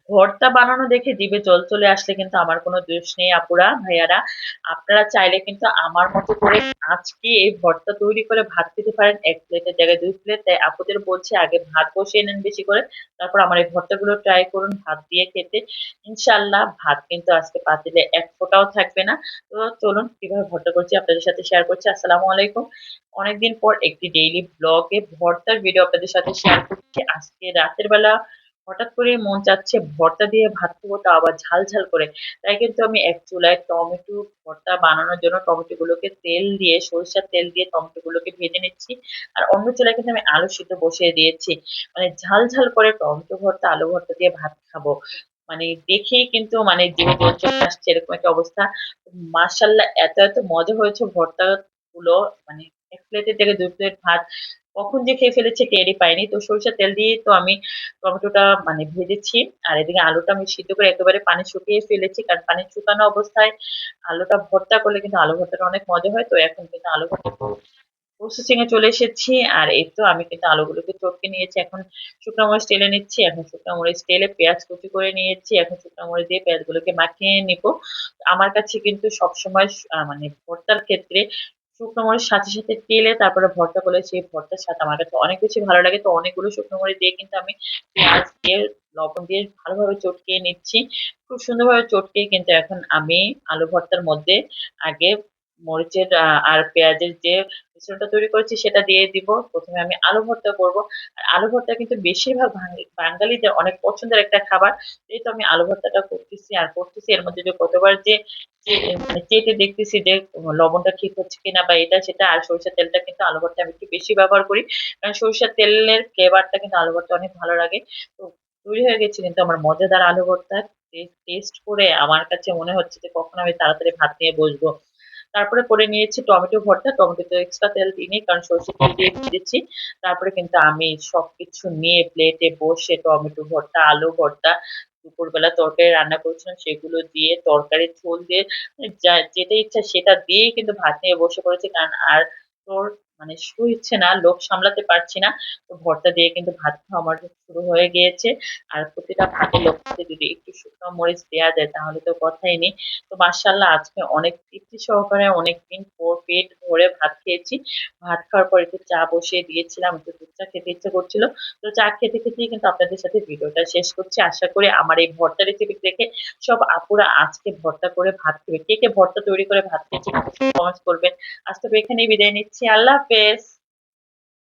ভর্তা বানানো দেখে জিভে জল চলে আসলে কিন্তু আমার কোনো দোষ নেই আপুরা ভাইয়ারা। আপনারা চাইলে কিন্তু আমার মতো করে আজকে এই ভর্তা তৈরি করে ভাত খেতে পারেন, 1 প্লেটের জায়গায় 2 প্লেট। তাই আপুদের বলছি আগে ভাত বসিয়ে নেন বেশি করে, তারপর আমার এই ভর্তাগুলো ট্রাই করুন ভাত দিয়ে খেতে। ইনশাল্লাহ ভাত কিন্তু আজকে পাতিলে এক ফোঁটাও থাকবে না। তো চলুন কিভাবে ভর্তা করছি আপনাদের সাথে শেয়ার করছি। আসসালামু আলাইকুম। অনেকদিন পর একটি ডেইলি ব্লগে ভর্তার ভিডিও আপনাদের সাথে শেয়ার করছি। আজকে রাতের বেলা হঠাৎ করে মন চাচ্ছে ভর্তা দিয়ে ভাত খাবো, তা আবার ঝাল ঝাল করে। তাই কিন্তু আমি এক চুলায় টমেটো ভর্তা বানানোর জন্য টমেটো গুলোকে তেল দিয়ে, সরিষার তেল দিয়ে টমেটো গুলোকে ভেজে নিচ্ছি। আর অন্য চুলায় কিন্তু আমি আলু সিদ্ধ বসিয়ে দিয়েছি। মানে ঝাল ঝাল করে টমেটো ভর্তা আলু ভর্তা দিয়ে ভাত খাবো, মানে দেখেই কিন্তু মানে জিভে জল চলে আসছে এরকম একটা অবস্থা। মাশাল্লাহ এত এত মজা হয়েছে ভর্তা গুলো, মানে 1 প্লেটের জায়গায় 2 প্লেট ভাত কখন যে খেয়ে ফেলেছে টেরই পাইনি। তো সরিষার তেল দিয়ে তো আমি টমেটোটা মানে ভেজেছি। আর এদিকে আলুটা আমি সিদ্ধ করে একেবারে পানি শুকিয়ে ফেলেছি, কারণ পানি শুকানো অবস্থায় আলুটা ভর্তা করলে কিন্তু আলু ভর্তাটা অনেক মজা হয়। তো এখন কিন্তু আলু ভর্তা প্রসেসিং এ চলে এসেছি। আর এই তো আমি কিন্তু আলুগুলোকে চটকে নিয়েছি, এখন শুকনো মরিচ টেলে নিচ্ছি। এখন শুকনো মরিচ টেলে পেঁয়াজ কুচি করে নিয়েছি, এখন শুকনো মরিচ দিয়ে পেঁয়াজগুলোকে মাখিয়ে নিব। আমার কাছে কিন্তু সবসময় মানে ভর্তার ক্ষেত্রে শুকনো মরিচ সাথে সাথে তেলে তারপরে ভর্তা করলে সেই ভর্তার স্বাদ আমার কাছে অনেক বেশি ভালো লাগে। তো অনেকগুলো শুকনো মরিচ দিয়ে কিন্তু আমি পেঁয়াজ দিয়ে লবণ দিয়ে ভালোভাবে চটকিয়ে নিচ্ছি। খুব সুন্দরভাবে চটকিয়ে কিন্তু এখন আমি আলু ভর্তার মধ্যে আগে মরিচের আর পেঁয়াজের যে মিশ্রণটা তৈরি করেছি সেটা দিয়ে দিব। প্রথমে আমি আলু ভর্তা করব। আর আলু ভর্তা কিন্তু বেশিরভাগ বাঙালিদের অনেক পছন্দের একটা খাবার। এই তো আমি আলু ভর্তাটা করতেছি আর করতেছি, এর মধ্যে যে কতবার যে মানে চেটে দেখতেছি যে লবণটা ঠিক হচ্ছে কিনা বা এটা সেটা। আর সরিষার তেলটা কিন্তু আলু ভর্তা আমি একটু বেশি ব্যবহার করি, কারণ সরিষার তেলের ফ্লেভারটা কিন্তু আলু ভর্তা অনেক ভালো লাগে। তো তৈরি হয়ে গেছে কিন্তু আমার মজাদার আলু ভর্তা। টেস্ট করে আমার কাছে মনে হচ্ছে যে কখন আমি তাড়াতাড়ি ভাত নিয়ে বসবো। তারপরে করে নিয়েছি টমেটো ভর্তা। টমেটোতে এক্সট্রা তেল দিইনি, কারণ সরষের তেল দিয়ে ভেজেছি। তারপরে কিন্তু আমি সবকিছু নিয়ে প্লেটে বসে টমেটো ভর্তা আলু ভর্তা দুপুরবেলা তরকারি রান্না করেছিলাম সেগুলো দিয়ে তরকারির ঝোল দিয়ে মানে যা যেটা ইচ্ছা সেটা দিয়েই কিন্তু ভাত নিয়ে বসে পড়েছি। কারণ আর তোর মানে সইছে না, লোভ সামলাতে পারছি না। তো ভর্তা দিয়ে কিন্তু ভাত খাওয়া আমার শুরু হয়ে গিয়েছে। আর প্রতিটা ভাতের লোকসাথে যদি একটু শুকনো মরিচ দেওয়া যায় তাহলে তো কথাই নেই। তো মাশাআল্লাহ আজকে অনেক তৃপ্তি সহকারে অনেকদিন পর পেট ভরে ভাত খেয়েছি। ভাত খাওয়ার পর একটু চা বসিয়ে দিয়েছিলাম, একটু দুধ চা খেতে ইচ্ছে করছিল। তো চা খেতে খেতেই কিন্তু আপনাদের সাথে ভিডিওটা শেষ করছি। আশা করি আমার এই ভর্তা রেসিপি দেখে সব আপুরা আজকে ভর্তা করে ভাত খাবে। কে কে ভর্তা তৈরি করে ভাত খেয়েছে কমেন্টস করবেন। আজ তবে এখানেই বিদায় নিচ্ছি। আল্লাহ হাফেজ।